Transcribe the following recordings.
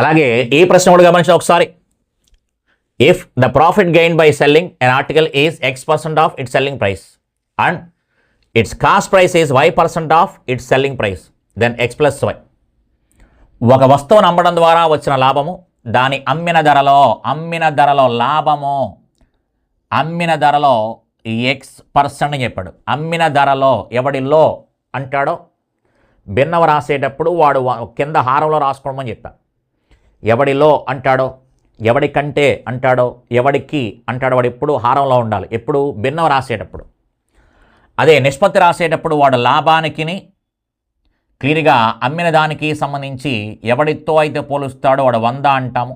అలాగే ఈ ప్రశ్న కూడా గమనించిన ఒకసారి, if the profit gain by selling an article is x% of its selling price and its cost price is y% of its selling price, then x plus y. ఒక వస్తువును అమ్మడం ద్వారా వచ్చిన లాభము దాని అమ్మిన ధరలో లాభము అమ్మిన ధరలో x% అని చెప్పాడు. అమ్మిన ధరలో ఎవడిలో అంటాడో భిన్నవ రాసేటప్పుడు వాడు కింద హారంలో రాసుకోవడమని చెప్పాడు. ఎవడిలో అంటాడో, ఎవడికంటే అంటాడో, ఎవడికి అంటాడో వాడు ఎప్పుడు హారంలో ఉండాలి, ఎప్పుడు భిన్నవ రాసేటప్పుడు. అదే నిష్పత్తి రాసేటప్పుడు వాడు లాభానికి క్లియర్గా అమ్మిన దానికి సంబంధించి ఎవడితో అయితే పోలుస్తాడో వాడు 100 అంటాము.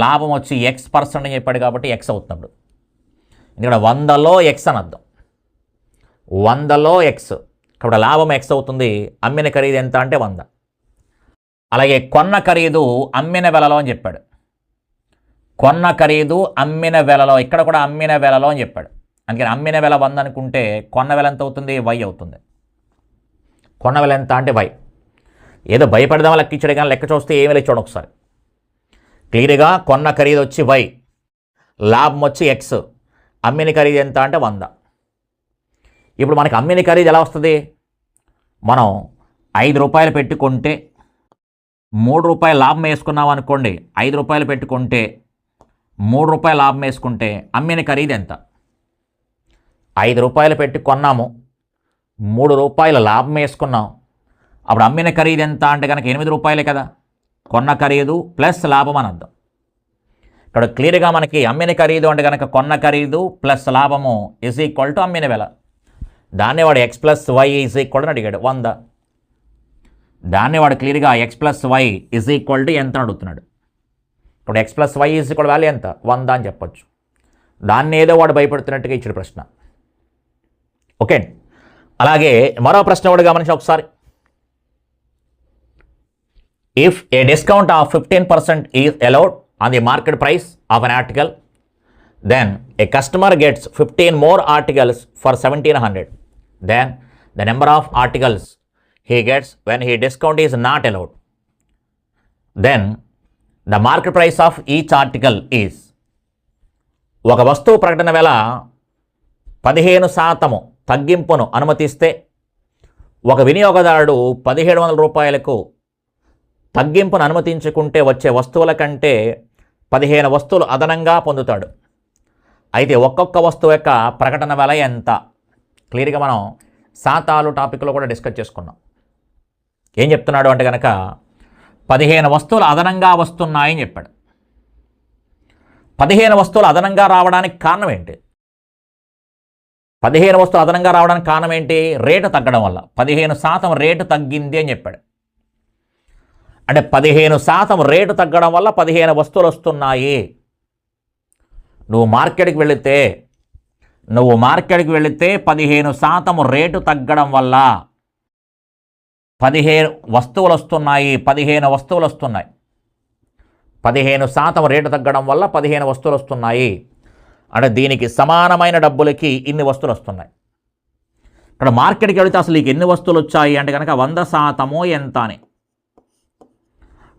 లాభం వచ్చి x% అని చెప్పాడు కాబట్టి x అవుతున్నాడు. ఇక్కడ 100లో x అని అర్థం, 100లో x కాబట్టి లాభం x అవుతుంది. అమ్మిన ఖరీదు ఎంత అంటే 100. అలాగే కొన్న ఖరీదు అమ్మిన వెలలో అని చెప్పాడు. కొన్న ఖరీదు అమ్మిన వెలలో, ఇక్కడ కూడా అమ్మిన వెలలో అని చెప్పాడు. అందుకని అమ్మిన వెల 100 అనుకుంటే కొన్న వెల ఎంత అవుతుంది, y అవుతుంది. కొన్న వెల ఎంత అంటే y. ఏదో భయపడదామా లెక్క ఇచ్చాడు కానీ లెక్క చూస్తే ఏమి లెక్క చూడండి ఒకసారి. క్లియర్గా కొన్న ఖరీదు వచ్చి y, లాభం వచ్చి x, అమ్మిన ఖరీదు ఎంత అంటే 100. ఇప్పుడు మనకి అమ్మిన ఖరీదు ఎలా వస్తుంది, మనం 5 రూపాయలు పెట్టుకుంటే 3 రూపాయలు లాభం వేసుకున్నాం అనుకోండి. 5 రూపాయలు పెట్టుకుంటే 3 రూపాయలు లాభం వేసుకుంటే అమ్మిన ఖరీదు ఎంత? 5 రూపాయలు పెట్టి కొన్నాము, 3 రూపాయల లాభం వేసుకున్నాం. అప్పుడు అమ్మిన ఖరీదు ఎంత అంటే కనుక 8 రూపాయలే కదా. కొన్న ఖరీదు ప్లస్ లాభం అని అర్థం. ఇక్కడ క్లియర్గా మనకి అమ్మిన ఖరీదు అంటే కనుక కొన్న ఖరీదు ప్లస్ లాభము ఈజ్ ఈక్వల్ టు అమ్మిన వెల. దాన్ని వాడు x plus Y is equal అని అడిగాడు 100. దాన్ని వాడు క్లియర్గా x plus Y is equal to ఎంత అడుగుతున్నాడు. ఇప్పుడు x plus Y is equal value ఎంత 100 అని చెప్పొచ్చు. దాన్ని ఏదో వాడు భయపడుతున్నట్టుగా ఇచ్చిన ప్రశ్న. ఓకే, అలాగే మరో ప్రశ్న కూడా గమనించి ఒకసారి. If a discount of 15% is allowed on the market price of an article, then a customer gets 15 more articles for 1700. Then the number of articles he gets when he discount is not allowed. Then the market price of each article is. ఒక వస్తువు ప్రకటన వేళ 15% తగ్గింపును అనుమతిస్తే ఒక వినియోగదారుడు 1700 రూపాయలకు తగ్గింపును అనుమతించుకుంటే వచ్చే వస్తువుల కంటే 15 వస్తువులు అదనంగా పొందుతాడు. అయితే ఒక్కొక్క వస్తువు యొక్క ప్రకటన వెల ఎంత? క్లియర్గా మనం శాతాలు టాపిక్లో కూడా డిస్కస్ చేసుకున్నాం. ఏం చెప్తున్నాడు అంటే కనుక 15 వస్తువులు అదనంగా వస్తున్నాయని చెప్పాడు. 15 వస్తువులు అదనంగా రావడానికి కారణం ఏంటి? 15 వస్తువులు అదనంగా రావడానికి కారణం ఏంటి? రేటు తగ్గడం వల్ల 15% రేటు తగ్గింది అని చెప్పాడు. అంటే 15% రేటు తగ్గడం వల్ల 15 వస్తువులు వస్తున్నాయి. నువ్వు మార్కెట్కి వెళితే 15% రేటు తగ్గడం వల్ల 15 వస్తువులు వస్తున్నాయి. 15 వస్తువులు వస్తున్నాయి. 15% రేటు తగ్గడం వల్ల 15 వస్తువులు వస్తున్నాయి. అంటే దీనికి సమానమైన డబ్బులకి ఇన్ని వస్తువులు వస్తున్నాయి. ఇక్కడ మార్కెట్కి వెళితే అసలు నీకు ఎన్ని వస్తువులు వచ్చాయి అంటే కనుక 100% ఎంత అని.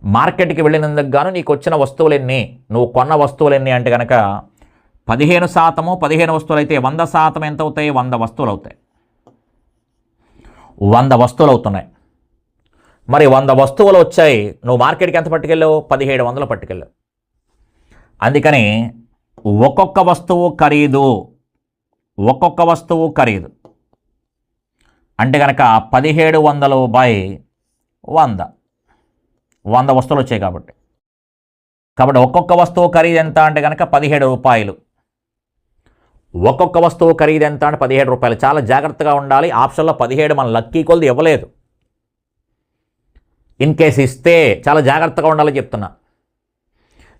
మార్కెట్కి వెళ్ళినందుకు గాను నీకు వచ్చిన వస్తువులు ఎన్ని, నువ్వు కొన్న వస్తువులు ఎన్ని అంటే కనుక 15%, 15 వస్తువులు అయితే 100% ఎంత అవుతాయి? 100 వస్తువులు అవుతాయి. 100 వస్తువులు అవుతున్నాయి. మరి 100 వస్తువులు వచ్చాయి, నువ్వు మార్కెట్కి ఎంత పట్టుకెళ్ళావు? 1700 పట్టుకెళ్ళావు. అందుకని ఒక్కొక్క వస్తువు ఖరీదు అంటే కనుక 1700/100 వస్తువులు వచ్చాయి కాబట్టి ఒక్కొక్క వస్తువు ఖరీదు ఎంత అంటే కనుక 17 రూపాయలు. ఒక్కొక్క వస్తువు ఖరీదు ఎంత అంటే 17 రూపాయలు. చాలా జాగ్రత్తగా ఉండాలి. ఆప్షన్లో 17 మన లక్కీ కొలది ఇవ్వలేదు. ఇన్ కేసు ఇస్తే చాలా జాగ్రత్తగా ఉండాలని చెప్తున్నా.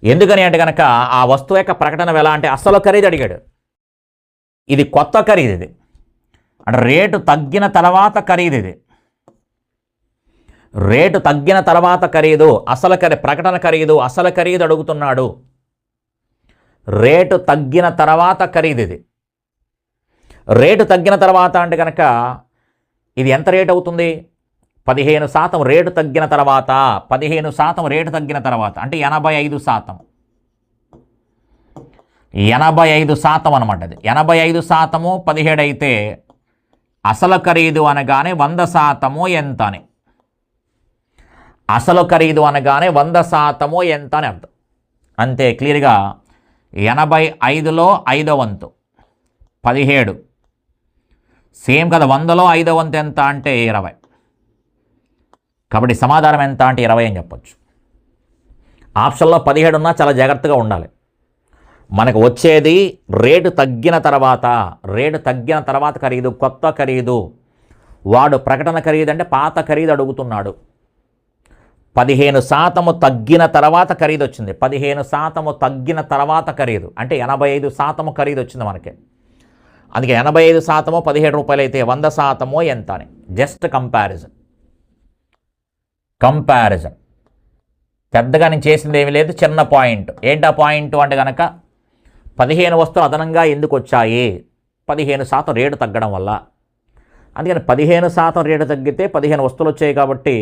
ఎందుకని అంటే కనుక ఆ వస్తువు యొక్క ప్రకటన వెల అంటే అసలు ఖరీదు అడిగాడు. ఇది కొత్త ఖరీదు, ఇది అంటే రేటు తగ్గిన తర్వాత ఖరీదు. ఇది రేటు తగ్గిన తర్వాత ఖరీదు, ప్రకటన ఖరీదు, అసలు ఖరీదు అడుగుతున్నాడు. రేటు తగ్గిన తర్వాత ఖరీదు. ఇది రేటు తగ్గిన తర్వాత అంటే కనుక ఇది ఎంత రేట్ అవుతుంది? 15% రేటు తగ్గిన తర్వాత 15% రేటు తగ్గిన తర్వాత అంటే 85%. 85% అనమాట. అది 85% 17 అయితే అసలు ఖరీదు అనగానే 100% ఎంత అని. అసలు ఖరీదు అనగానే 100% ఎంత అని అర్థం. అంతే క్లియర్గా 85లో 5వ వంతు 17. సేమ్ కదా, 100లో 5వ వంతు ఎంత అంటే 20. కాబట్టి సమాధానం ఎంత అంటే 20 అని చెప్పొచ్చు. ఆప్షన్లో 17 ఉన్నా చాలా జాగ్రత్తగా ఉండాలి. మనకు వచ్చేది రేటు తగ్గిన తర్వాత ఖరీదు, కొత్త ఖరీదు. వాడు ప్రకటన ఖరీదు అంటే పాత ఖరీదు అడుగుతున్నాడు. 15% తగ్గిన తర్వాత ఖరీదు వచ్చింది. 15% తగ్గిన తర్వాత ఖరీదు అంటే 85% ఖరీదు వచ్చింది మనకి. అందుకే 85% 17 రూపాయలు అయితే 100% ఎంత అని. Just comparison. పెద్దగా నేను చేసింది ఏమీ లేదు, చిన్న పాయింట్. ఏంటా పాయింట్ అంటే కనుక 15 వస్తువులు అదనంగా ఎందుకు వచ్చాయి? 15% రేటు తగ్గడం వల్ల. అందుకని 15% రేటు తగ్గితే 15 వస్తువులు వచ్చాయి కాబట్టి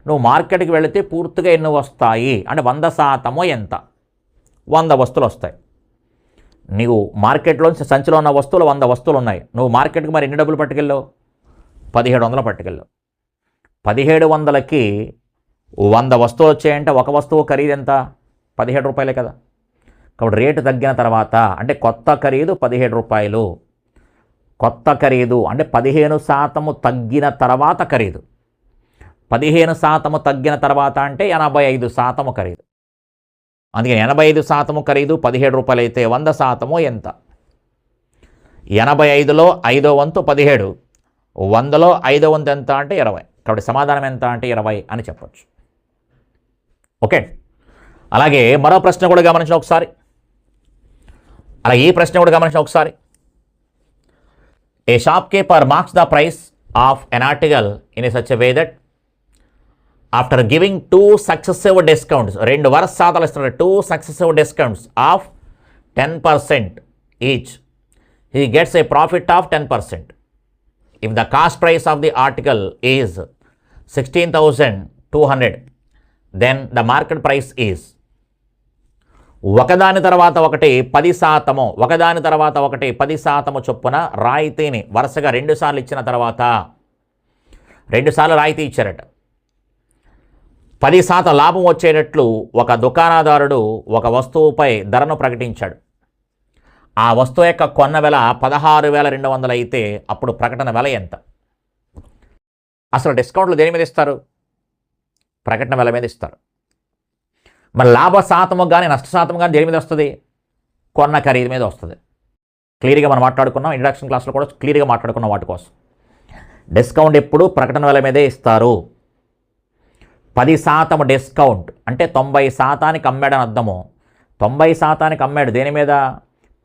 నువ్వు మార్కెట్కి వెళితే పూర్తిగా ఎన్ని వస్తాయి అంటే 100% ఎంత? 100 వస్తువులు వస్తాయి. నీవు మార్కెట్లో సంచిలో ఉన్న వస్తువులు 100 వస్తువులు ఉన్నాయి. నువ్వు మార్కెట్కి మరి ఎన్ని డబ్బులు పట్టుకెళ్ళావు? 1700 పట్టుకెళ్ళావు. 1700కి 100 వస్తువులు వచ్చాయంటే ఒక వస్తువు ఖరీదు ఎంత? 17 రూపాయలే కదా. కాబట్టి రేటు తగ్గిన తర్వాత అంటే కొత్త ఖరీదు 17 రూపాయలు. కొత్త ఖరీదు అంటే 15% తగ్గిన తర్వాత ఖరీదు. 15% తగ్గిన తర్వాత అంటే 85% ఖరీదు. అందుకని 85% ఖరీదు 17 రూపాయలు అయితే 100% ఎంత? 85లో 5వ వంతు 17, 100లో 5వ వంతు ఎంత అంటే 20. కాబట్టి సమాధానం ఎంత అంటే 20 అని చెప్పొచ్చు. ఓకే, అలాగే మరో ప్రశ్న కూడా గమనించిన ఒకసారి. A shopkeeper marks the price of an article in such a way that after giving 2 successive discounts, 2 వరుస శాతాలు ఇస్తున్నారు, 2 successive discounts of 10% each, he gets a profit of 10%. If the cost price of the article is 16,200, then the market price is ఒకదాని తర్వాత ఒకటి 10% చొప్పున రాయితీని వరుసగా 2 సార్లు ఇచ్చిన తర్వాత 2 సార్లు రాయితీ ఇచ్చారట. 10% లాభం వచ్చేటట్లు ఒక దుకాణదారుడు ఒక వస్తువుపై ధరను ప్రకటించాడు. ఆ వస్తువు యొక్క కొన్న వెల 16,200 అయితే అప్పుడు ప్రకటన వెల ఎంత? అసలు డిస్కౌంట్లు దేని మీద ఇస్తారు? ప్రకటన వెల మీద ఇస్తారు. మరి లాభ శాతము కానీ నష్ట శాతం కానీ దేని మీద వస్తుంది? కొన్న ఖరీదు మీద వస్తుంది. క్లియర్గా మనం మాట్లాడుకున్నాం, ఇంట్రడక్షన్ క్లాస్లో కూడా క్లియర్గా మాట్లాడుకున్నాం వాటి కోసం. డిస్కౌంట్ ఎప్పుడు ప్రకటన వెల మీదే ఇస్తారు. 10% డిస్కౌంట్ అంటే 90% అమ్మాడని అర్థము. 90% అమ్మాడు దేని మీద?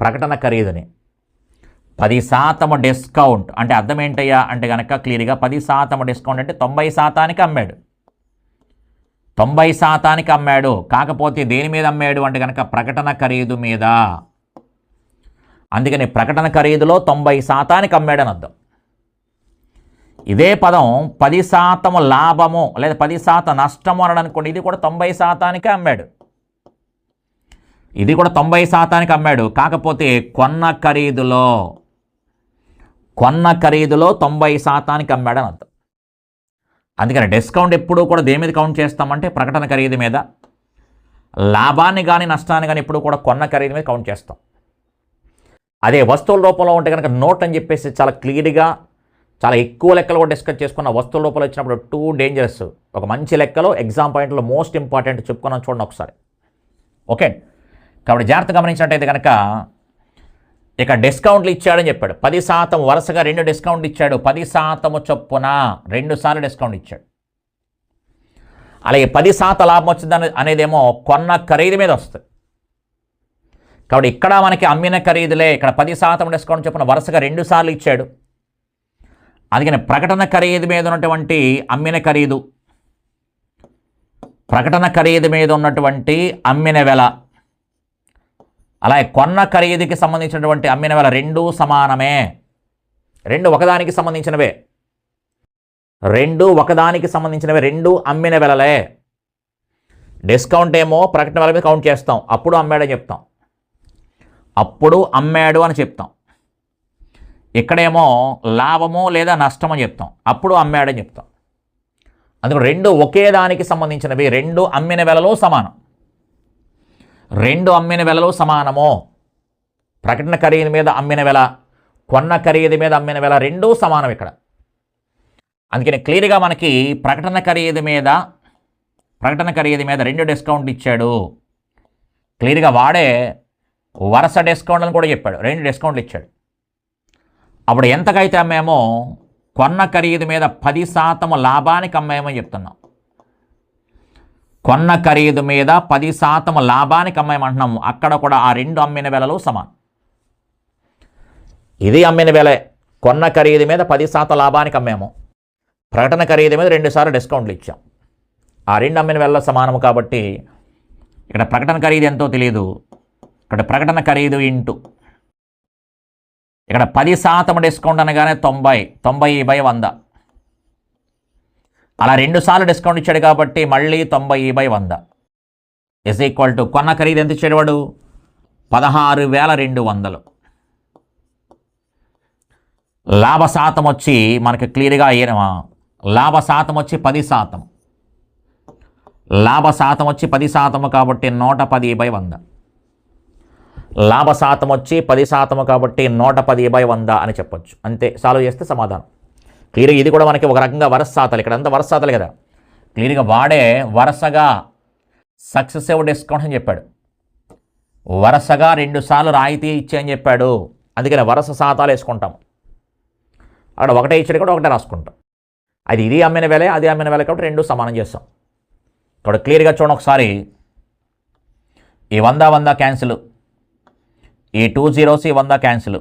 ప్రకటన ఖరీదుని. 10% డిస్కౌంట్ అంటే అర్థం ఏంటయ్యా అంటే కనుక క్లియర్గా 10% డిస్కౌంట్ అంటే 90% అమ్మాడు. 90% అమ్మాడు. కాకపోతే దేని మీద అమ్మాడు అంటే కనుక ప్రకటన ఖరీదు మీద. అందుకని ప్రకటన ఖరీదులో 90% అమ్మాడని అర్థం. ఇదే పదం 10% లాభము లేదా 10% నష్టము అని అనుకోండి, ఇది కూడా 90% అమ్మాడు. ఇది కూడా 90% అమ్మాడు. కాకపోతే కొన్న ఖరీదులో 90% అమ్మాడని అర్థం. అందుకని డిస్కౌంట్ ఎప్పుడు కూడా దేని మీద కౌంట్ చేస్తామంటే ప్రకటన ఖరీదు మీద. లాభాన్ని కానీ నష్టాన్ని కానీ ఎప్పుడు కూడా కొన్న ఖరీదు మీద కౌంట్ చేస్తాం. అదే వస్తువుల రూపంలో ఉంటే కనుక నోట్ అని చెప్పేసి చాలా క్లియర్గా చాలా ఎక్కువ లెక్కలు కూడా డిస్కస్ చేసుకున్న వస్తువుల రూపంలో వచ్చినప్పుడు 2 డేంజరస్. ఒక మంచి లెక్కలో ఎగ్జామ్ పాయింట్లో మోస్ట్ ఇంపార్టెంట్ చెప్పుకున్నాం, చూడండి ఒకసారి. ఓకే, కాబట్టి జాగ్రత్త గమనించినట్టయితే కనుక ఇక డిస్కౌంట్లు ఇచ్చాడని చెప్పాడు. 10% వరుసగా 2 డిస్కౌంట్లు ఇచ్చాడు. 10% చొప్పున 2 సార్లు డిస్కౌంట్ ఇచ్చాడు. అలాగే 10% లాభం వచ్చింది అనేదేమో కొన్న ఖరీదు మీద వస్తుంది. కాబట్టి ఇక్కడ మనకి అమ్మిన ఖరీదులే. ఇక్కడ 10% డిస్కౌంట్ చొప్పున వరుసగా 2 సార్లు ఇచ్చాడు. అందుకని ప్రకటన ఖరీదు మీద ఉన్నటువంటి అమ్మిన ఖరీదు, ప్రకటన ఖరీదు మీద ఉన్నటువంటి అమ్మిన వెల, అలాగే కొన్న ఖరీదుకి సంబంధించినటువంటి అమ్మిన వెల 2 సమానమే. 2 ఒకదానికి సంబంధించినవే. రెండు ఒకదానికి సంబంధించినవి, రెండు అమ్మిన వెలలే. డిస్కౌంట్ ఏమో ప్రకటన వెల మీద కౌంట్ చేస్తాం, అప్పుడు అమ్మాడని చెప్తాం, అప్పుడు అమ్మాడు అని చెప్తాం. ఇక్కడేమో లాభము లేదా నష్టం అని చెప్తాం, అప్పుడు అమ్మాడని చెప్తాం. అందుకు రెండు ఒకే దానికి సంబంధించినవి, రెండు అమ్మిన వెలలో సమానం, రెండు అమ్మిన వెలలో సమానము. ప్రకటన ఖరీదు మీద అమ్మిన వెల, కొన్న ఖరీదు మీద అమ్మిన వెల రెండూ సమానం ఇక్కడ. అందుకని క్లియర్గా మనకి ప్రకటన ఖరీదు మీద రెండు డిస్కౌంట్ ఇచ్చాడు. క్లియర్గా వాడే వరుస డిస్కౌంట్లను కూడా చెప్పాడు, రెండు డిస్కౌంట్లు ఇచ్చాడు. అప్పుడు ఎంతకైతే అమ్మామో కొన్న ఖరీదు మీద 10% లాభానికి అమ్మామని చెప్తున్నాం. కొన్న ఖరీదు మీద 10% లాభానికి అమ్మామంటున్నాము. అక్కడ కూడా ఆ రెండు అమ్మిన వెలలు సమానం. ఇది అమ్మిన వెలే, కొన్న ఖరీదు మీద 10% లాభానికి అమ్మాము, ప్రకటన ఖరీదు మీద 2 సార్లు డిస్కౌంట్లు ఇచ్చాం. ఆ రెండు అమ్మిన వెలలో సమానము కాబట్టి ఇక్కడ ప్రకటన ఖరీదు ఎంతో తెలియదు, ఇక్కడ ప్రకటన ఖరీదు ఇంటూ ఇక్కడ 10% డిస్కౌంట్ అనగానే 90/100. అలా 2 సార్లు డిస్కౌంట్ ఇచ్చాడు కాబట్టి మళ్ళీ 90/100 ఇస్ ఈక్వల్ టు కొన్న ఖరీదు ఎంత ఇచ్చాడు వాడు 16,200. లాభ శాతం వచ్చి మనకి క్లియర్గా లాభ శాతం వచ్చి 10%, లాభ శాతం వచ్చి 10% కాబట్టి 110/100. లాభ శాతం వచ్చి 10% కాబట్టి 110/100 అని చెప్పొచ్చు. అంతే, సాల్వ్ చేస్తే సమాధానం క్లియర్గా. ఇది కూడా మనకి ఒక రకంగా వరుస శాతాలు, ఇక్కడ అంతా వరుస శాతాలు కదా. క్లియర్గా వాడే వరుసగా సక్సెసివ్ డిస్కౌంట్ అని చెప్పాడు, వరుసగా 2 సార్లు రాయితీ ఇచ్చాయని చెప్పాడు. అందుకని వరుస శాతాలు వేసుకుంటాం. అక్కడ ఒకటే ఇచ్చాడు కూడా ఒకటే రాసుకుంటాం. అది ఇది అమ్మిన వెలే, అది అమ్మిన వెలే కాబట్టి రెండు సమానం చేస్తాం. ఇక్కడ క్లియర్గా చూడండి ఒకసారి. ఈ 100 క్యాన్సిల్, ఈ 2 zeros 100 క్యాన్సిల్.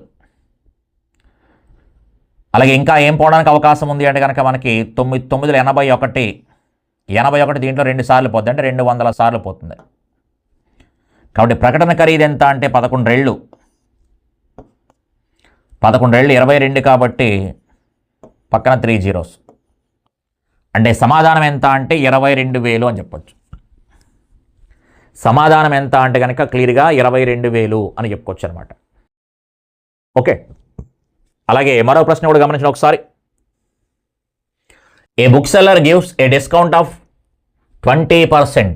అలాగే ఇంకా ఏం పోవడానికి అవకాశం ఉంది అంటే కనుక మనకి 981 దీంట్లో 2 సార్లు పోతుంది, అంటే 200 సార్లు పోతుంది. కాబట్టి ప్రకటన ఖరీదు ఎంత అంటే 11 రెళ్ళు 22 కాబట్టి పక్కన 3 zeros, అంటే సమాధానం ఎంత అంటే 22,000 అని చెప్పొచ్చు. సమాధానం ఎంత అంటే కనుక క్లియర్గా 22,000 అని చెప్పుకోవచ్చు అనమాట. ఓకే, అలాగే మరో ప్రశ్న కూడా గమనించిన ఒకసారి. A book seller gives a discount of 20%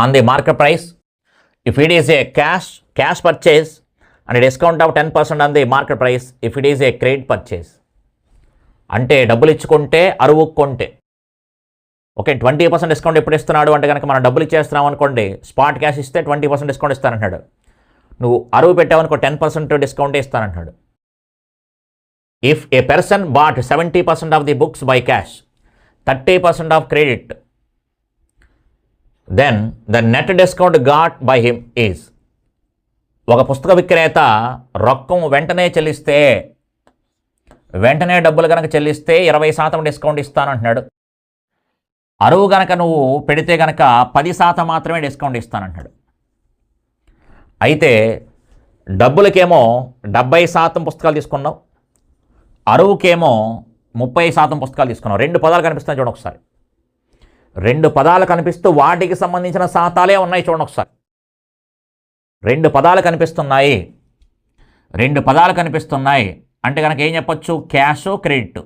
on the market price if it is a cash purchase and a discount of 10% on the market price if it is a credit purchase. అంటే డబ్బులు ఇచ్చుకుంటే అరువు కొంటే. Okay, 20% discount ఎప్పుడు ఇస్తున్నాడు అంటే కనుక మనం డబ్బులు ఇచ్చేస్తున్నాం అనుకోండి, స్పాట్ క్యాష్ ఇస్తే 20% డిస్కౌంట్ ఇస్తానంటున్నాడు. నువ్వు అరువు పెట్టావనుకో 10% డిస్కౌంట్ ఇస్తానంటున్నాడు. If a person bought 70% of the books by cash, 30% of credit, then the net discount got by him is. ఒక పుస్తక విక్రేత రొక్కం వెంటనే చెల్లిస్తే, వెంటనే డబ్బులు కనుక చెల్లిస్తే 20% డిస్కౌంట్ ఇస్తానంటున్నాడు. అరువు కనుక నువ్వు పెడితే కనుక 10% మాత్రమే డిస్కౌంట్ ఇస్తానంటున్నాడు. అయితే డబ్బులకేమో 70% పుస్తకాలు తీసుకున్నావు, అరువుకేమో 30% పుస్తకాలు తీసుకున్నావు. 2 పదాలు కనిపిస్తున్నాయి చూడండి ఒకసారి. 2 పదాలు కనిపిస్తూ వాటికి సంబంధించిన శాతాలే ఉన్నాయి చూడండి ఒకసారి. 2 పదాలు కనిపిస్తున్నాయి, 2 పదాలు కనిపిస్తున్నాయి అంటే కనుక ఏం చెప్పొచ్చు, క్యాష్ క్రెడిట్.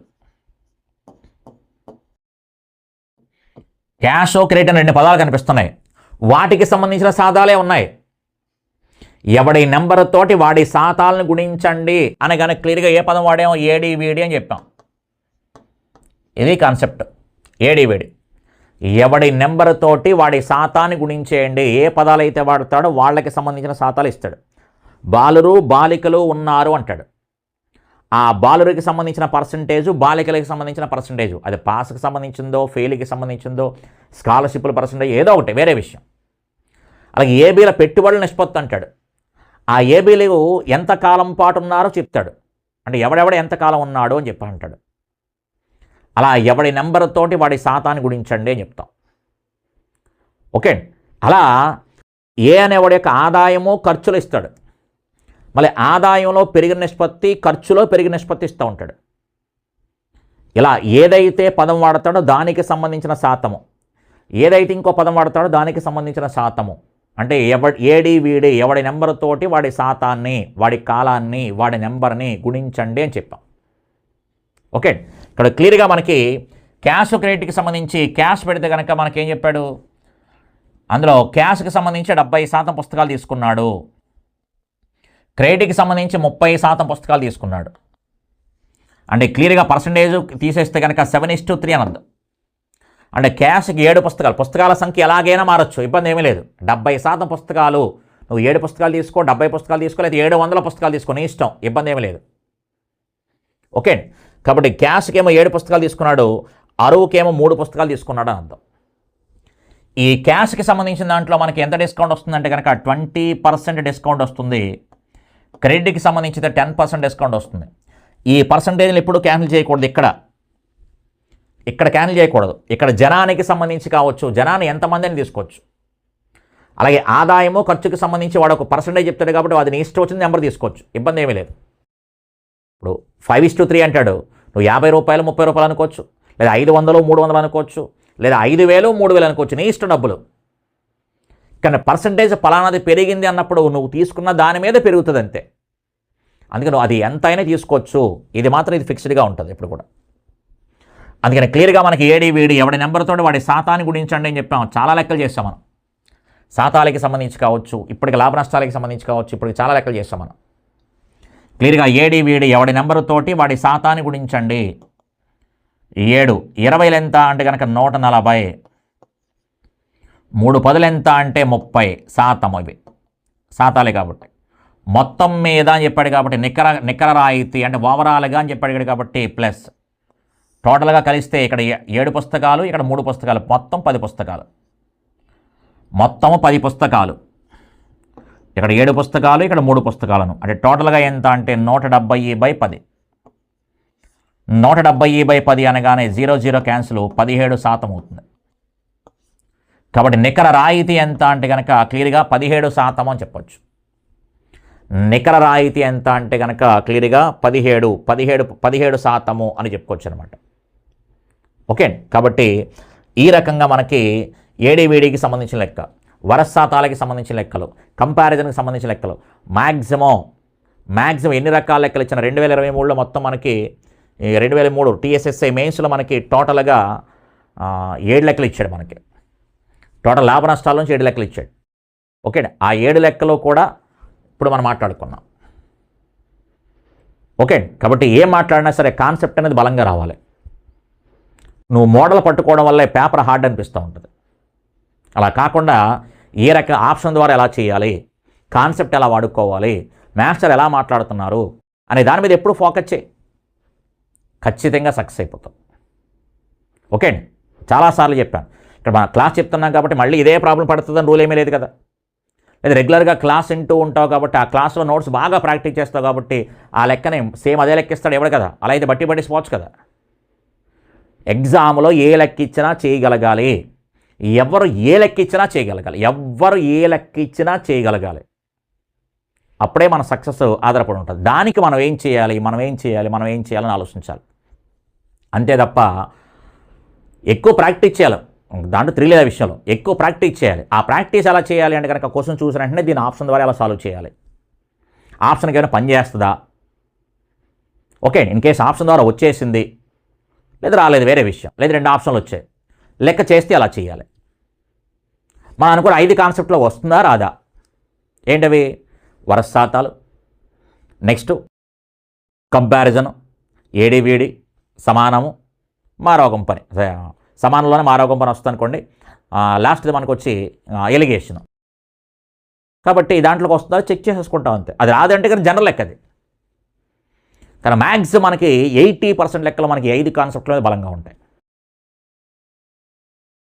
క్యాష్ క్రెడిట్ అని 2 పదాలు కనిపిస్తున్నాయి, వాటికి సంబంధించిన శాతాలే ఉన్నాయి. ఎవడి నెంబర్ తోటి వాడి శాతాలను గుణించండి అని కనుక క్లియర్గా ఏ పదం వాడేమో ఏడీవీడి అని చెప్పాం. ఇది కాన్సెప్ట్, ఏడీవీడి. ఎవడి నెంబర్ తోటి వాడి శాతాన్ని గుణించేయండి. ఏ పదాలు అయితే వాడతాడో వాళ్ళకి సంబంధించిన శాతాలు ఇస్తాడు. బాలురు బాలికలు ఉన్నారు అంటాడు. ఆ బాలురికి సంబంధించిన పర్సంటేజు, బాలికలకి సంబంధించిన పర్సంటేజు, అది పాస్కి సంబంధించిందో ఫెయిల్కి సంబంధించిందో స్కాలర్షిప్ల పర్సంటేజ్ ఏదో ఒకటి వేరే విషయం. అలాగే ఏబీల పెట్టుబడుల నిష్పత్తి అంటాడు. ఆ ఏబీలు ఎంత కాలం పాటు ఉన్నారో చెప్తాడు, అంటే ఎవడెవడ ఎంత కాలం ఉన్నాడు అని చెప్పి అంటాడు. అలా ఎవడి నెంబర్ తోటి వాడి శాతాన్ని గుణించండి అని చెప్తాం. ఓకే, అలా ఏ అనేవాడి యొక్క ఆదాయము ఖర్చులు ఇస్తాడు. మళ్ళీ ఆదాయంలో పెరిగిన నిష్పత్తి, ఖర్చులో పెరిగిన నిష్పత్తి ఇస్తూ ఉంటాడు. ఇలా ఏదైతే పదం వాడతాడో దానికి సంబంధించిన శాతము, ఏదైతే ఇంకో పదం వాడతాడో దానికి సంబంధించిన శాతము. అంటే ఏడి వీడి ఎవడి నెంబర్తోటి వాడి శాతాన్ని, వాడి కాలాన్ని, వాడి నెంబర్ని గుణించండి అని చెప్పాం. ఓకే, ఇక్కడ క్లియర్గా మనకి క్యాష్ క్రెడిట్కి సంబంధించి క్యాష్ పెడితే కనుక మనకేం చెప్పాడు, అందులో క్యాష్కి సంబంధించి 70% పుస్తకాలు తీసుకున్నాడు, క్రెడిట్కి సంబంధించి 30% పుస్తకాలు తీసుకున్నాడు. అంటే క్లియర్గా పర్సంటేజ్ తీసేస్తే కనుక 7:3 అనద్దు. అంటే క్యాష్కి 7 పుస్తకాలు, పుస్తకాల సంఖ్య ఎలాగైనా మారచ్చు, ఇబ్బంది ఏమీ లేదు. 70% పుస్తకాలు, నువ్వు 7 పుస్తకాలు తీసుకో, 70 పుస్తకాలు తీసుకో, లేదా 700 పుస్తకాలు తీసుకో, నీ ఇష్టం, ఇబ్బంది ఏమీ లేదు. ఓకే, కాబట్టి క్యాష్కి ఏమో 7 పుస్తకాలు తీసుకున్నాడు, అరువుకేమో 3 పుస్తకాలు తీసుకున్నాడు అని అర్థం. ఈ క్యాష్కి సంబంధించిన దాంట్లో మనకి ఎంత డిస్కౌంట్ వస్తుందంటే కనుక 20% డిస్కౌంట్ వస్తుంది. క్రెడిట్కి సంబంధించి 10% డిస్కౌంట్ వస్తుంది. ఈ పర్సంటేజ్లు ఎప్పుడు క్యాన్సిల్ చేయకూడదు, ఇక్కడ క్యాన్సిల్ చేయకూడదు. ఇక్కడ జనానికి సంబంధించి కావచ్చు, జనాన్ని ఎంతమందిని తీసుకోవచ్చు. అలాగే ఆదాయము ఖర్చుకి సంబంధించి వాడు ఒక పర్సంటేజ్ చెప్తాడు కాబట్టి అది నీ ఇష్టం వచ్చింది నెంబర్ తీసుకోవచ్చు, ఇబ్బంది ఏమీ లేదు. ఇప్పుడు 5:3 అంటాడు, నువ్వు 50 రూపాయలు 30 రూపాయలు అనుకోవచ్చు, లేదా 500 300 అనుకోవచ్చు, లేదా 5000 3000 అనుకోవచ్చు, నీ ఇష్టం డబ్బులు. కానీ పర్సంటేజ్ ఫలానాది పెరిగింది అన్నప్పుడు నువ్వు తీసుకున్న దాని మీద పెరుగుతుంది అంతే. అందుకని నువ్వు అది ఎంత అయినా తీసుకోవచ్చు, ఇది మాత్రం ఇది ఫిక్స్డ్గా ఉంటుంది ఎప్పుడు కూడా. అందుకని క్లియర్గా మనకి ఏడి వీడి ఎవడి నెంబర్తో వాడి శాతాన్ని గుణించండి అని చెప్పాము. చాలా లెక్కలు చేస్తాం మనం, శాతాలకి సంబంధించి కావచ్చు, ఇప్పటికి లాభ నష్టాలకి సంబంధించి కావచ్చు, ఇప్పటికి చాలా లెక్కలు చేస్తాం మనం. క్లియర్గా ఏడి వీడి ఎవడి నెంబర్తోటి వాడి శాతాన్ని గుణించండి. 7 20 ఎంత అంటే కనుక 140, 3 10 ఎంత అంటే 30%. ఇవి శాతాలే కాబట్టి. మొత్తం మీద అని చెప్పాడు కాబట్టి నికర రాయితీ అంటే ఓవరాల్గా అని చెప్పాడు కాబట్టి ప్లస్. టోటల్గా కలిస్తే ఇక్కడ 7 పుస్తకాలు, ఇక్కడ 3 పుస్తకాలు, మొత్తం 10 పుస్తకాలు, మొత్తము 10 పుస్తకాలు, ఇక్కడ 7 పుస్తకాలు, ఇక్కడ 3 పుస్తకాలను, అంటే టోటల్గా ఎంత అంటే 170/10. 170/10 అనగానే 0 క్యాన్సిల్, 17% అవుతుంది. కాబట్టి నికర రాయితీ ఎంత అంటే కనుక క్లియర్గా 17% అని చెప్పొచ్చు. నికర రాయితీ ఎంత అంటే కనుక క్లియర్గా 17% అని చెప్పుకోవచ్చు అనమాట. ఓకే, కాబట్టి ఈ రకంగా మనకి ఏడీవీడీకి సంబంధించిన లెక్క, వరస శాతాలకి సంబంధించిన లెక్కలు, కంపారిజన్కి సంబంధించిన లెక్కలు, మ్యాక్సిమం ఎన్ని రకాల లెక్కలు ఇచ్చిన 2023లో మొత్తం మనకి 2003 టీఎస్ఎస్ఐ మెయిన్స్లో మనకి టోటల్గా 7 లెక్కలు ఇచ్చాడు. మనకి టోటల్ లాభ నష్టాల నుంచి 7 లెక్కలు ఇచ్చాడు. ఓకే, ఆ 7 లెక్కలు కూడా ఇప్పుడు మనం మాట్లాడుకున్నాం. ఓకే, కాబట్టి ఏం మాట్లాడినా సరే కాన్సెప్ట్ అనేది బలంగా రావాలి. నువ్వు మోడల్ పట్టుకోవడం వల్లే పేపర్ హార్డ్ అనిపిస్తూ ఉంటుంది. అలా కాకుండా ఏ రకం ఆప్షన్ ద్వారా ఎలా చేయాలి, కాన్సెప్ట్ ఎలా వాడుకోవాలి, మాస్టర్ ఎలా మాట్లాడుతున్నారు అనే దాని మీద ఎప్పుడు ఫోకస్ చేయి, ఖచ్చితంగా సక్సెస్ అయిపోతాం. ఓకే, చాలాసార్లు చెప్పాను. ఇక్కడ మన క్లాస్ చెప్తున్నాం కాబట్టి మళ్ళీ ఇదే ప్రాబ్లం పడుతుందని రూల్ ఏమీ లేదు కదా. లేదా రెగ్యులర్గా క్లాస్ వింటూ ఉంటావు కాబట్టి ఆ క్లాస్లో నోట్స్ బాగా ప్రాక్టీస్ చేస్తావు కాబట్టి ఆ లెక్కనే సేమ్ అదే లెక్కిస్తాడు ఎవడు కదా. అలా అయితే బట్టి పట్టిపోవచ్చు కదా. ఎగ్జామ్లో ఏ లెక్క ఇచ్చినా చేయగలగాలి, ఎవరు ఏ లెక్క ఇచ్చినా చేయగలగాలి, అప్పుడే మన సక్సెస్ ఆధారపడి ఉంటుంది. దానికి మనం ఏం చేయాలి అని ఆలోచించాలి. అంతే తప్ప ఎక్కువ ప్రాక్టీస్ చేయాలి. దాంట్లో త్రిలేద విషయంలో ఎక్కువ ప్రాక్టీస్ చేయాలి. ఆ ప్రాక్టీస్ ఎలా చేయాలి అంటే కనుక క్వశ్చన్ చూసిన వెంటనే దీని ఆప్షన్ ద్వారా ఎలా సాల్వ్ చేయాలి, ఆప్షన్కి ఏమైనా పని చేస్తుందా, ఓకే ఇన్ కేసు ఆప్షన్ ద్వారా వచ్చేసింది లేదా రాలేదు వేరే విషయం, లేదా 2 ఆప్షన్లు వచ్చాయి, లెక్క చేస్తే అలా చేయాలి. మనం అనుకున్న 5 కాన్సెప్ట్లో వస్తుందా రాదా, ఏంటవి, వరస శాతాలు, నెక్స్ట్ కంపారిజను, ఏడీవీడి, సమానము, మారోగం పని, సమానంలోనే మారోగం పని వస్తుంది అనుకోండి. లాస్ట్ది మనకు వచ్చి ఎలిగేషన్. కాబట్టి దాంట్లోకి వస్తుందో చెక్ చేసేసుకుంటాం అంతే. అది రాదంటే కానీ జనరల్ లెక్క అది. కానీ మ్యాథ్స్ మనకి 80% లెక్కలు మనకి 5 కాన్సెప్ట్లో బలంగా ఉంటాయి.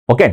ఓకే.